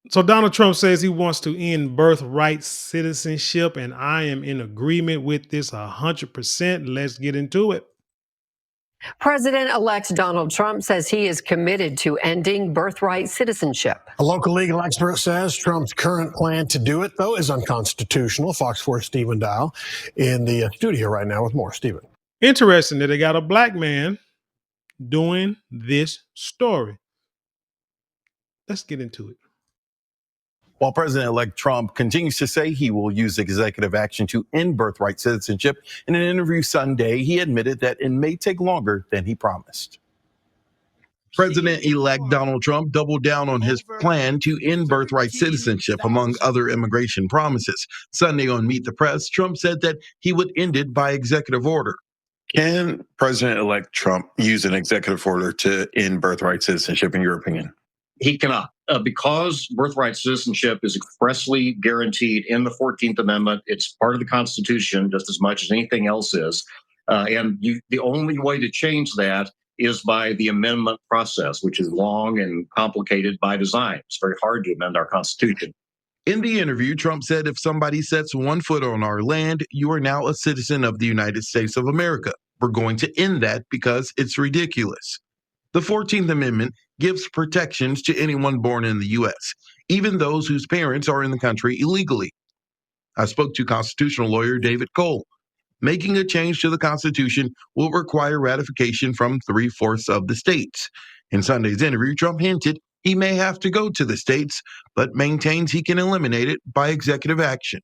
So Donald Trump says he wants to end birthright citizenship, and I am in agreement with this 100%. Let's get into it. President elect Donald Trump says he is committed to ending birthright citizenship. A local legal expert says Trump's current plan to do it, though, is unconstitutional. Fox 4 Stephen Dow in the studio right now with more. Stephen. Interesting that they got a black man doing this story. Let's get into it. While President-elect Trump continues to say he will use executive action to end birthright citizenship, in an interview Sunday, he admitted that it may take longer than he promised. President-elect Donald Trump doubled down on his plan to end birthright citizenship, among other immigration promises. Sunday on Meet the Press, Trump said that he would end it by executive order. Can President-elect Trump use an executive order to end birthright citizenship, in your opinion? He cannot, because birthright citizenship is expressly guaranteed in the 14th Amendment. It's part of the Constitution just as much as anything else is. The only way to change that is by the amendment process, which is long and complicated by design. It's very hard to amend our Constitution. In the interview, Trump said, if somebody sets one foot on our land, you are now a citizen of the United States of America. We're going to end that because it's ridiculous. The 14th Amendment gives protections to anyone born in the U.S., even those whose parents are in the country illegally. I spoke to constitutional lawyer David Cole. Making a change to the Constitution will require ratification from 3/4 of the states. In Sunday's interview, Trump hinted he may have to go to the states, but maintains he can eliminate it by executive action.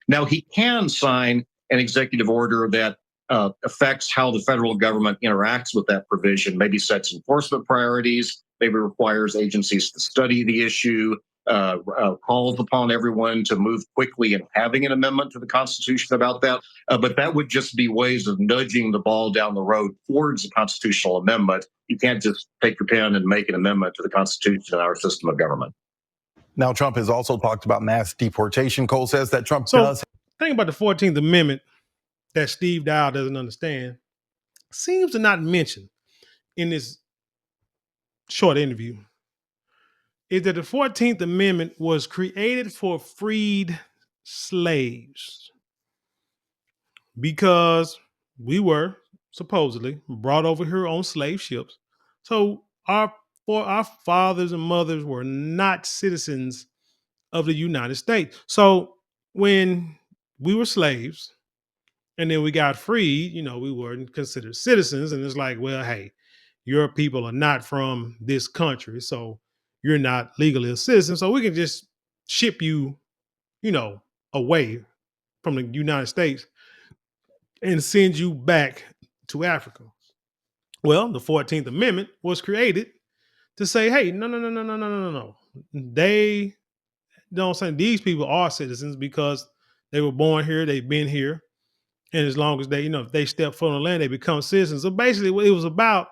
Now, he can sign an executive order that affects how the federal government interacts with that provision, maybe sets enforcement priorities, maybe requires agencies to study the issue, calls upon everyone to move quickly in having an amendment to the Constitution about that. But that would just be ways of nudging the ball down the road towards a constitutional amendment. You can't just take your pen and make an amendment to the Constitution in our system of government. Now, Trump has also talked about mass deportation. Cole says that Trump does. Think about the 14th Amendment that Steve Dow doesn't understand, seems to not mention in this short interview, is that the 14th Amendment was created for freed slaves because we were supposedly brought over here on slave ships. So our fathers and mothers were not citizens of the United States. So when we were slaves, and then we got freed, we weren't considered citizens. And it's like, well, hey, your people are not from this country, so you're not legally a citizen. So we can just ship you, away from the United States and send you back to Africa. Well, the 14th Amendment was created to say, hey, no. They don't say these people are citizens because they were born here, they've been here. And as long as they, if they step foot on the land, they become citizens. So basically, it was about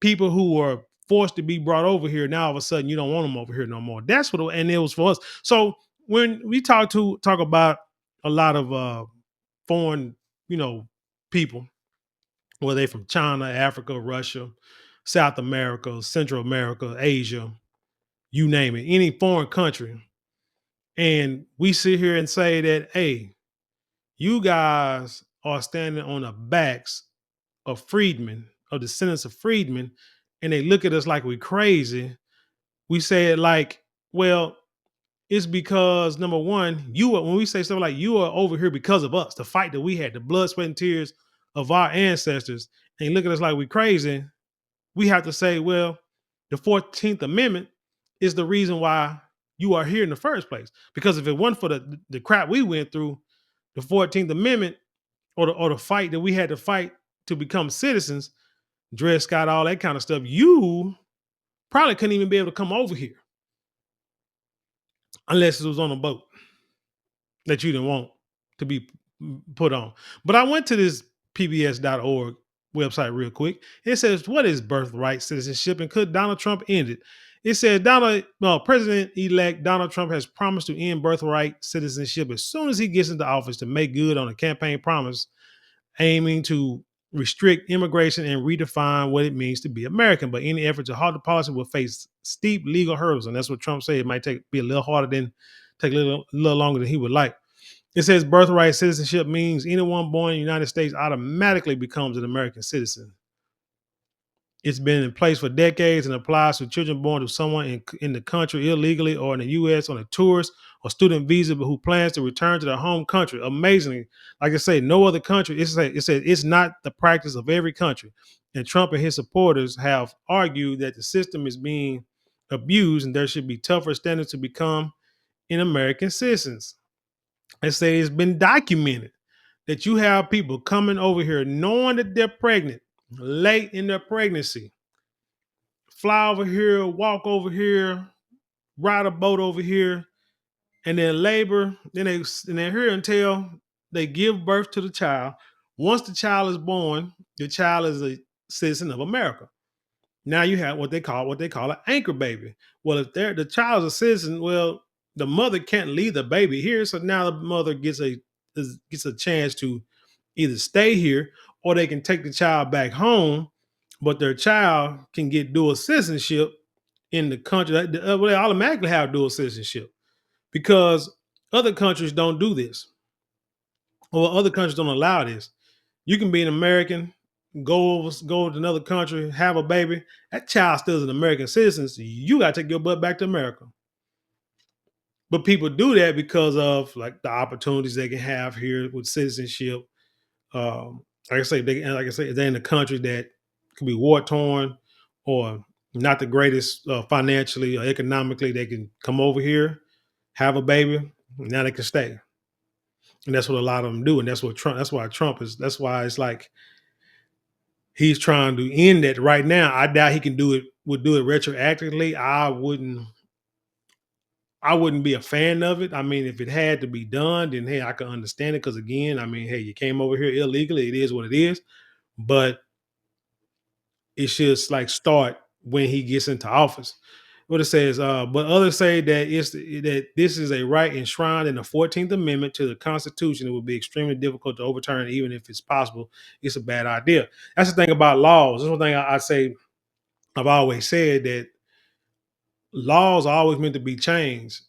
people who were forced to be brought over here. Now all of a sudden, you don't want them over here no more. That's what, and it was for us. So when we talk about a lot of foreign, people, whether they from China, Africa, Russia, South America, Central America, Asia, you name it, any foreign country, and we sit here and say that, hey, you guys are standing on the backs of freedmen, of descendants of freedmen, and they look at us like we crazy. We say it like, well, it's because number one, when we say stuff like you are over here because of us, the fight that we had, the blood, sweat, and tears of our ancestors, and look at us like we crazy, we have to say, well, the 14th Amendment is the reason why you are here in the first place. Because if it wasn't for the crap we went through, the 14th Amendment or the fight that we had to fight to become citizens, Dred Scott, all that kind of stuff, you probably couldn't even be able to come over here unless it was on a boat that you didn't want to be put on. But I went to this pbs.org website real quick. It says, what is birthright citizenship and could Donald Trump end it? It said President-elect Donald Trump has promised to end birthright citizenship as soon as he gets into office to make good on a campaign promise aiming to restrict immigration and redefine what it means to be American. But any effort to halt the policy will face steep legal hurdles, and that's what Trump said. It might be a little harder than take a little longer than he would like. It says birthright citizenship means anyone born in the United States automatically becomes an American citizen. It's been in place for decades and applies to children born to someone in the country illegally or in the U.S. on a tourist or student visa, but who plans to return to their home country. Amazingly, like I say, no other country. It says it's not the practice of every country. And Trump and his supporters have argued that the system is being abused and there should be tougher standards to become an American citizens. They say it's been documented that you have people coming over here knowing that they're pregnant, late in their pregnancy, fly over here, walk over here, ride a boat over here, and then labor. They're here until they give birth to the child. Once the child is born, the child is a citizen of America. Now you have what they call an anchor baby. Well, if the child's a citizen, well, the mother can't leave the baby here, so now the mother gets a chance to either stay here or they can take the child back home, but their child can get dual citizenship in the country. Well, they automatically have dual citizenship because other countries don't do this, or other countries don't allow this. You can be an American, go to another country, have a baby. That child still is an American citizen. So you got to take your butt back to America. But people do that because of like the opportunities they can have here with citizenship. Like I say, they're in a country that could be war torn or not the greatest financially or economically. They can come over here, have a baby, and now they can stay. And that's what a lot of them do. And that's what Trump. That's why Trump is. That's why it's like he's trying to end that right now. I doubt he can do it. Would do it retroactively. I wouldn't be a fan of it. I mean, if it had to be done, then hey, I can understand it. Because again, I mean, hey, you came over here illegally. It is what it is. But it should like start when he gets into office. What it says, but others say that this is a right enshrined in the 14th Amendment to the Constitution. It would be extremely difficult to overturn, even if it's possible. It's a bad idea. That's the thing about laws. That's one thing I say. I've always said that laws are always meant to be changed.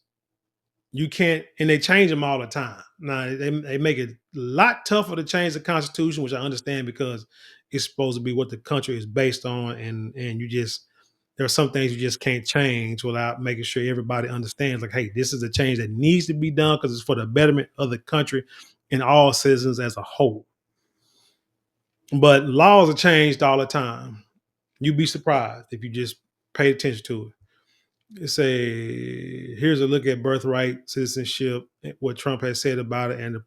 You can't, and they change them all the time. Now they make it a lot tougher to change the Constitution, which I understand because it's supposed to be what the country is based on, and you just there are some things you just can't change without making sure everybody understands. Like, hey, this is a change that needs to be done because it's for the betterment of the country and all citizens as a whole. But laws are changed all the time. You'd be surprised if you just pay attention to it. Here's a look at birthright citizenship, what Trump has said about it, and the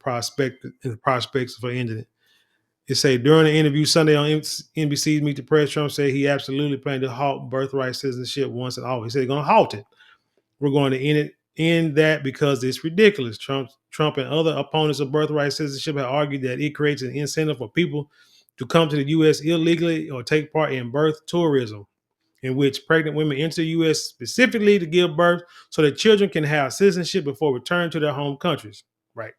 prospects for ending it. It say during an interview Sunday on NBC's Meet the Press, Trump said he absolutely planned to halt birthright citizenship once and always. He said he's going to halt it. We're going to end that because it's ridiculous. Trump and other opponents of birthright citizenship have argued that it creates an incentive for people to come to the U.S. illegally or take part in birth tourism, in which pregnant women enter the U.S. specifically to give birth so that children can have citizenship before returning to their home countries. Right.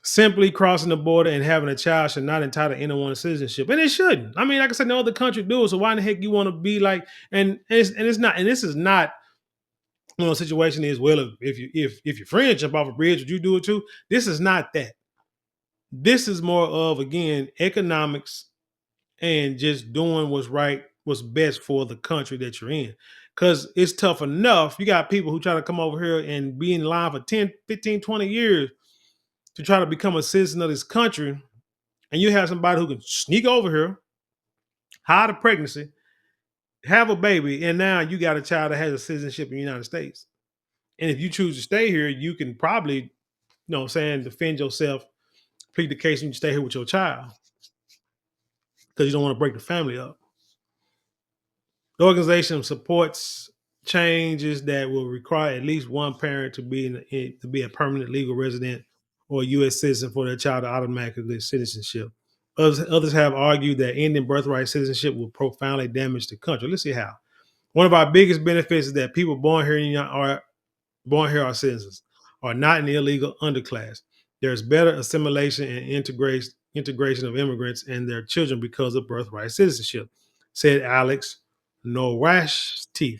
Simply crossing the border and having a child should not entitle anyone to citizenship, and it shouldn't. I mean, like I said, no other country do it. So why in the heck you want to be like? And it's not. And this is not. The situation is, well, if your friends jump off a bridge, would you do it too? This is not that. This is more of again economics and just doing what's right, what's best for the country that you're in. Because it's tough enough. You got people who try to come over here and be in line for 10, 15, 20 years to try to become a citizen of this country. And you have somebody who can sneak over here, hide a pregnancy, have a baby, and now you got a child that has a citizenship in the United States. And if you choose to stay here, you can probably, defend yourself, plead the case, and you stay here with your child because you don't want to break the family up. The organization supports changes that will require at least one parent to be a permanent legal resident or a U.S. citizen for their child to automatically get citizenship. Others have argued that ending birthright citizenship will profoundly damage the country. Let's see how. One of our biggest benefits is that people born here are citizens, are not in the illegal underclass. There's better assimilation and integration of immigrants and their children because of birthright citizenship, said Alex Norashte,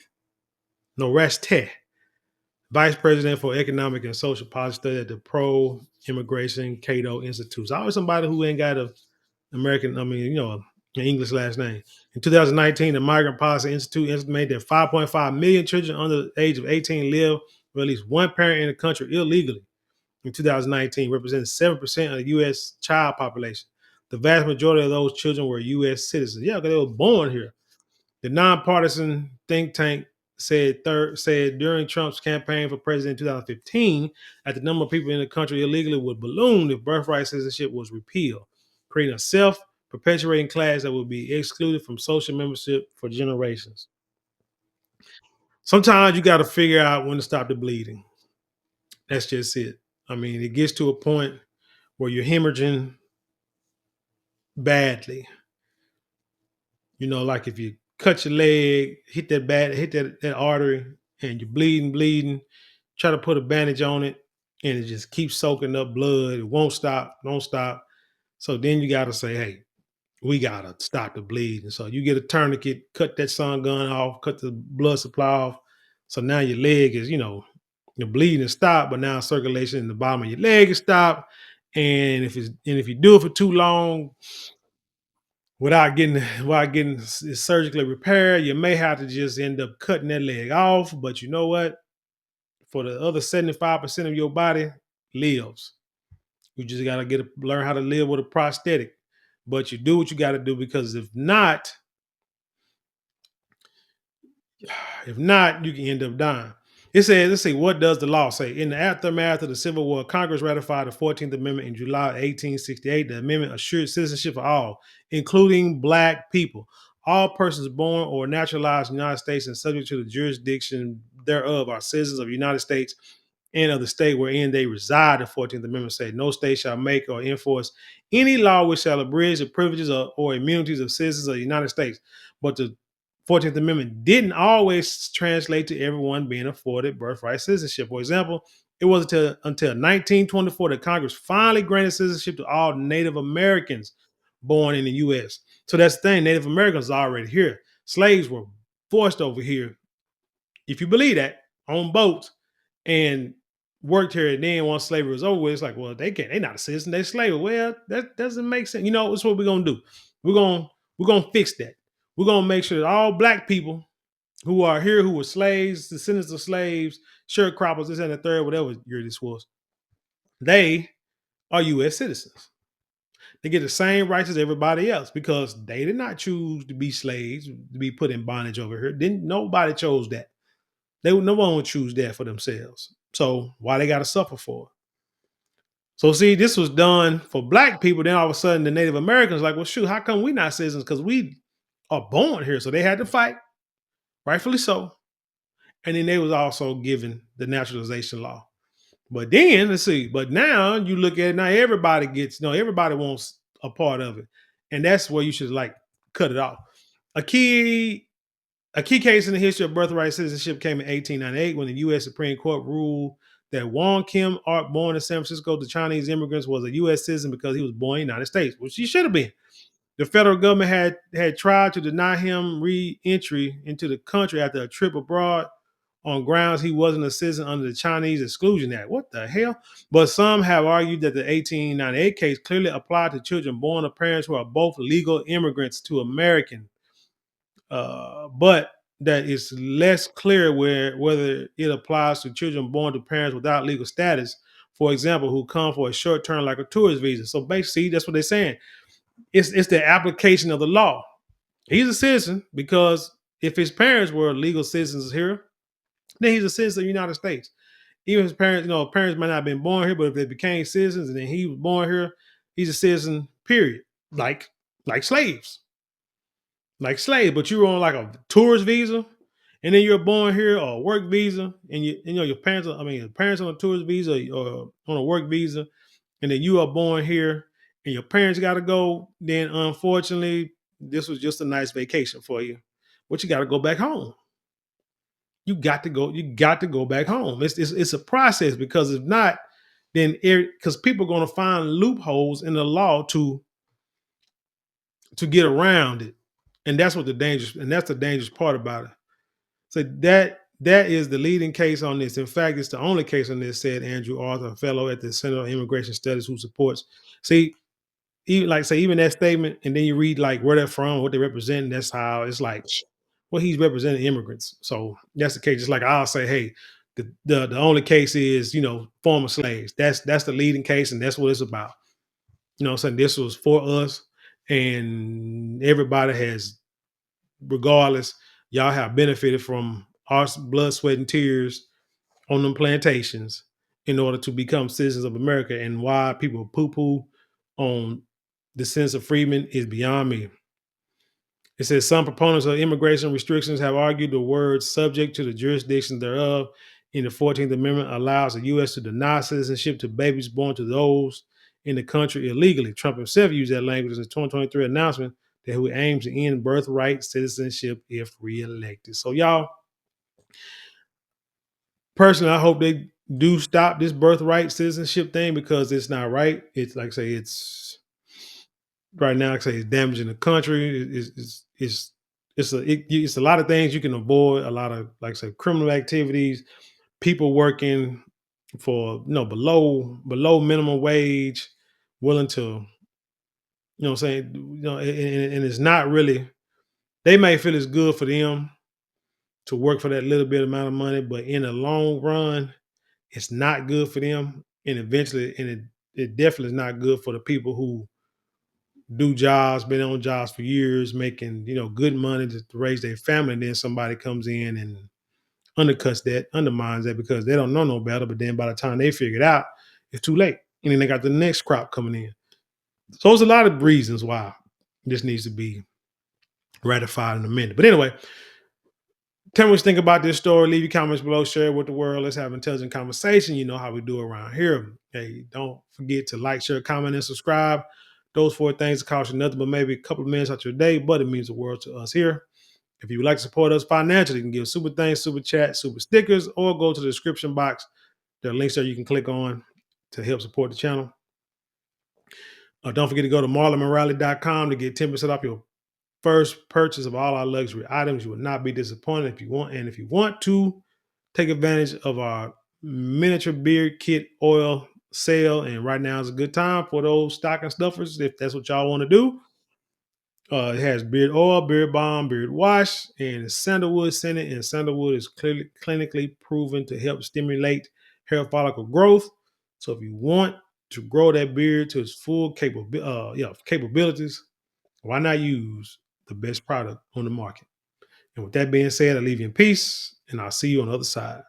Vice President for Economic and Social Policy Study at the Pro-Immigration Cato Institute. So always somebody who ain't got a American, an English last name. In 2019, the Migrant Policy Institute estimated that 5.5 million children under the age of 18 live with at least one parent in the country illegally. In 2019, representing 7% of the U.S. child population. The vast majority of those children were U.S. citizens. Yeah, because they were born here. The nonpartisan think tank said during Trump's campaign for president in 2015 that the number of people in the country illegally would balloon if birthright citizenship was repealed, creating a self-perpetuating class that would be excluded from social membership for generations. Sometimes you got to figure out when to stop the bleeding. That's just it. I mean, it gets to a point where you're hemorrhaging badly. Like if you cut your leg, hit that artery, and you're bleeding, try to put a bandage on it, and it just keeps soaking up blood. It won't stop, don't stop. So then you got to say, hey, we got to stop the bleeding. So you get a tourniquet, cut that sun gun off, cut the blood supply off. So now your leg is, the bleeding is stopped, but now circulation in the bottom of your leg is stopped. And if you do it for too long, without getting it surgically repaired, you may have to just end up cutting that leg off. But you know what? For the other 75% of your body lives. You just got to learn how to live with a prosthetic. But you do what you got to do, because if not, you can end up dying. It says, let's see, what does the law say? In the aftermath of the Civil War, Congress ratified the 14th Amendment in July 1868. The amendment assured citizenship for all, including Black people. All persons born or naturalized in the United States and subject to the jurisdiction thereof are citizens of the United States and of the state wherein they reside. The 14th Amendment says, no state shall make or enforce any law which shall abridge the privileges or immunities of citizens of the United States. But the 14th Amendment didn't always translate to everyone being afforded birthright citizenship. For example, it wasn't until 1924 that Congress finally granted citizenship to all Native Americans born in the U.S. So that's the thing. Native Americans are already here. Slaves were forced over here, if you believe that, on boats, and worked here. And then once slavery was over with, it's like, well, they're not a citizen, they're slave. Well, that doesn't make sense. That's what we're gonna do. We're gonna fix that. We're gonna make sure that all Black people who are here, who were slaves, descendants of slaves, sharecroppers, this and the third, whatever year this was, they are U.S. citizens. They get the same rights as everybody else because they did not choose to be slaves, to be put in bondage over here. Nobody chose that. No one would choose that for themselves. So why they got to suffer for it? So see, this was done for Black people. Then all of a sudden, the Native Americans like, well, shoot, how come we not citizens? Because we are born here. So they had to fight, rightfully so. And then they was also given the naturalization law. But then let's see. But now you look at it, now everybody wants a part of it, and that's where you should cut it off. A key case in the history of birthright citizenship came in 1898 when the U.S. Supreme Court ruled that Wong Kim Ark, born in San Francisco to Chinese immigrants, was a U.S. citizen because he was born in the United States, which he should have been. The federal government had tried to deny him re-entry into the country after a trip abroad on grounds he wasn't a citizen under the Chinese Exclusion Act. What the hell? But some have argued that the 1898 case clearly applied to children born of parents who are both legal immigrants to American. But that it's less clear whether it applies to children born to parents without legal status, for example, who come for a short term like a tourist visa. So basically, that's what they're saying. It's the application of the law. He's a citizen because if his parents were legal citizens here, then he's a citizen of the United States. Even his parents, parents might not have been born here, but if they became citizens and then he was born here, he's a citizen, period. Like slaves. Like slaves, but you were on like a tourist visa, and then you're born here or a work visa, and your parents on a tourist visa or on a work visa, and then you are born here and your parents got to go, then unfortunately, this was just a nice vacation for you, but you got to go back home. You got to go back home. It's a process, because if not, then because people are going to find loopholes in the law to get around it, and that's what that's the dangerous part about it. So that is the leading case on this. In fact, it's the only case on this, said Andrew Arthur, a fellow at the Center for Immigration Studies, who supports. See, even that statement, and then you read like where they're from, what they represent, and that's how it's like. Well, he's representing immigrants, so that's the case. Just like I'll say, hey, the only case is former slaves. That's the leading case, and that's what it's about. I'm saying this was for us, and everybody has, regardless, y'all have benefited from our blood, sweat, and tears on them plantations in order to become citizens of America. And why people poo-poo on the sense of freedom is beyond me. It says some proponents of immigration restrictions have argued the word subject to the jurisdiction thereof in the 14th Amendment allows the U.S. to deny citizenship to babies born to those in the country illegally. Trump himself used that language in his 2023 announcement that he aims to end birthright citizenship if reelected. So, y'all, personally, I hope they do stop this birthright citizenship thing, because it's not right. It's like I say, it's right now, like I say, it's damaging the country. It's a lot of things you can avoid. A lot of, like I say, criminal activities, people working for below minimum wage, willing to, what I'm saying, and it's not really. They may feel it's good for them to work for that little bit amount of money, but in the long run, it's not good for them. And eventually, it definitely is not good for the people who do jobs, been on jobs for years, making good money to raise their family, and then somebody comes in and undercuts that, undermines that, because they don't know no better. But then by the time they figure it out, it's too late, and then they got the next crop coming in. So there's a lot of reasons why this needs to be ratified in a minute. But anyway, tell me what you think about this story. Leave your comments below. Share it with the world. Let's have intelligent conversation. You know how we do around here. Hey, don't forget to like, share, comment, and subscribe. Those 4 things cost you nothing but maybe a couple of minutes out your day, but it means the world to us here. If you would like to support us financially, you can give super thanks, super chat, super stickers, or go to the description box. There are links there you can click on to help support the channel. Don't forget to go to marlonmonrally.com to get 10% off your first purchase of all our luxury items. You will not be disappointed if you want. And if you want to take advantage of our miniature beard kit oil sale, and right now is a good time for those stocking stuffers, if that's what y'all want to do. It has beard oil, beard balm, beard wash, and sandalwood scented. And sandalwood is clearly clinically proven to help stimulate hair follicle growth. So if you want to grow that beard to its full capabilities, why not use the best product on the market? And with that being said, I leave you in peace, and I'll see you on the other side.